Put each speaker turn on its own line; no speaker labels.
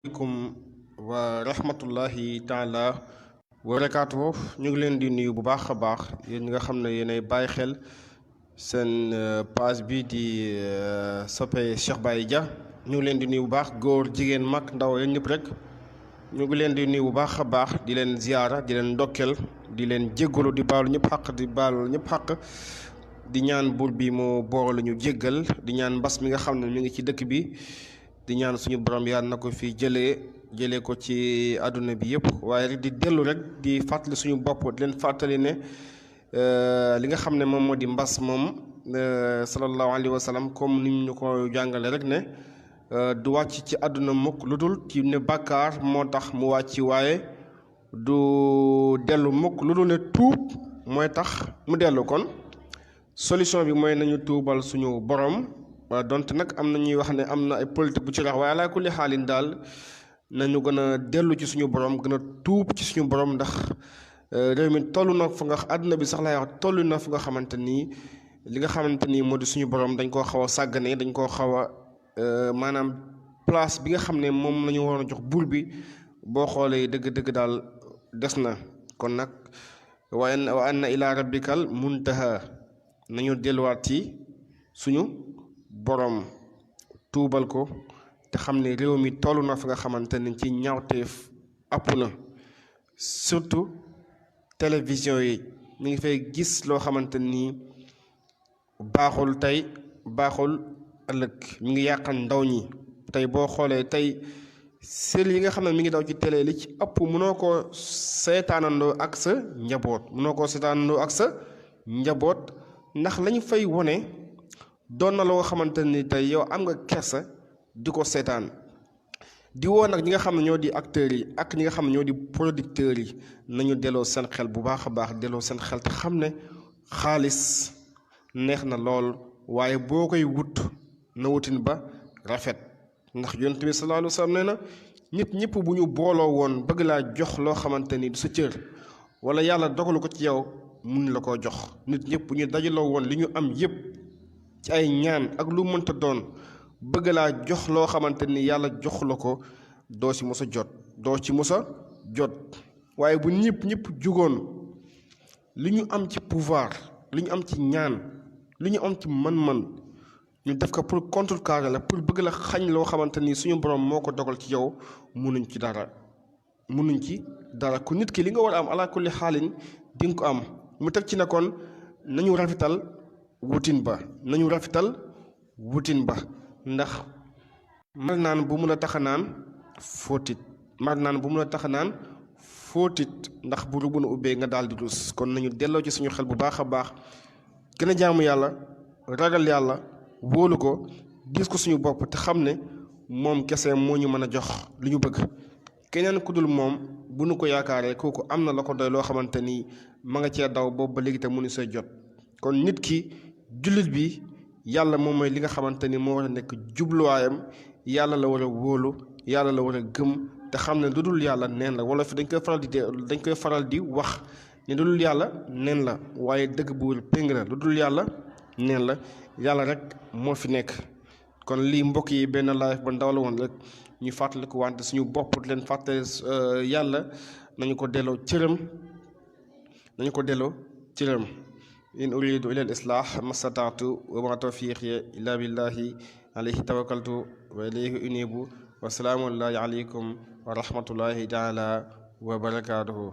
aleykum wa rahmatullahi taala wa barakaatuhu. ñu ngi leen di nuyu bu baax a baax yéen ñi nga xam ne yéenay bàyyi xel seen page bi di soppe Cheikh Baye Dia. ñu ngi leen di nuyu bu baax góor jigéen mag ndaw yéen ñëpp rek ñu ngi leen di nuyu bu baax a baax di leen ziyaara di leen ndokkeel di leen jéggalu di baalu ñëpp xaq di baalu ñëpp xaq di ñaan buur bi mu boole ñu jéggal di ñaan mbas mi nga xam ne mi ngi ci dëkk bi di ñaan suñu borom yàlla na ko fi jëlee ko ci àdduna bi yëpp waaye rek di dellu rek di fàttali suñu bopp di leen fàttali ne li nga xam ne moom moo di mbas moom sallallahu alayhi wa sallam comme ni ñu ko jàngale rek ne du wàcc ci àdduna mukk lu dul ci ne bàkkaar moo tax mu wàcc waaye du dellu mukk lu dul ne tuub mooy tax mu dellu. kon solution bi mooy nañu tuubal suñu borom. waaw donte nag am na ñuy wax ne am na ay politique bu ci rax waaye alaa kulli xaalin daal nañu gën a dellu ci suñu borom gën a tuub ci suñu borom ndax réew mi toll na fa nga àdduna bi sax laay wax toll na fa nga xamante nii li nga xamante nii moo di suñu borom dañ koo xaw a sàggane dañ koo xaw a maanaam place bi nga xam ne moom la ñu waroon a jox buur bi boo xoolee dëgg-dëgg daal des na. kon nag wa anna ila rabbikal muntaha nañu delluwaat ci suñu boroom tuubal ko te xam ne réew mi toll na fa nga xamante ne ci ñaawteef àpp na surtout télévision yi ñu ngi fay gis loo xamante ni baaxul tey baaxul ëllëg mi ngi yàqal ndaw ñi. tey boo xoolee tey série yi nga xam ne mi ngi daw ci télé li ci ëpp mënoo koo seetaanandoo ak sa njaboot ndax lañu fay wone doon na loo xamante ni tey yow am nga kersa di ko seetaan di woo nag ñi nga xam ne ñoo di acteurs yi ak ñi nga xam ne ñoo di producteurs yi nañu delloo seen xel bu baax a baax delloo seen xel te xam ne xaalis neex na lool waaye boo koy wut na wutin ba rafet ndax yonent bi sallallahu alayhi wa sallam nee na nit ñëpp bu ñu booloo woon bëgg laa jox loo xamante ni du sa cër wala yàlla dogalu ko ci yow mun la koo jox. nit ñëpp bu ñu dajaloo woon li ñu am yëpp ci ay ñaan ak lu mënta doon bëgg laa jox loo xamante ni yàlla jox la ko doo ci mos a jot waaye bu ñëpp jugoon li ñu am ci pouvoir li ñu am ci ñaan li ñu am ci man-man ñu def ko pour contrecarrer la pour bëgg la xañ loo xamante ni suñu borom moo ko dogal ci yow munuñ ci dara ku nit ki li nga war a am ala kulli xaalin di nga ko am. mu teg ci ne kon nañu rafetal wutin ba ndax mar naan bu mun a tax a naan fóotit ndax bu rubun ubbee nga daal di rus. kon nañu delloo ci suñu xel bu baax a baax gën a jaamu yàlla ragal yàlla wóolu ko gis ko suñu bopp te xam ne moom kese moo ñu mën a jox lu ñu bëgg. keneen ku dul moom bu nu ko yaakaaree kooku am na la ko doy loo xamante ni ma nga cee daw boobu ba léegi te mënu see jot. kon nit ki jullit bi yàlla moom mooy li nga xamante ni moo war a nekk jubluwaayam yàlla la war a wóolu yàlla la war a gëm te xam ne lu dul yàlla neen la wala fi dañ koy faral di wax ne lu dul yàlla neen la waaye dëgg bu wér péng la lu dul yàlla neen la yàlla rek moo fi nekk. kon lii mbokk yi benn live ba ndaw la woon rek ñu fàttali ko wante suñu bopp leen fàttali yàlla nañu ko delloo cëram in uridu ila al islah mastataatu wa ma tawfiqi illa billahi alayhi tawakkaltu wa ilayhi unibu wa salaamullahi alaykum wa rahmatullahi taala wa barakatuhu.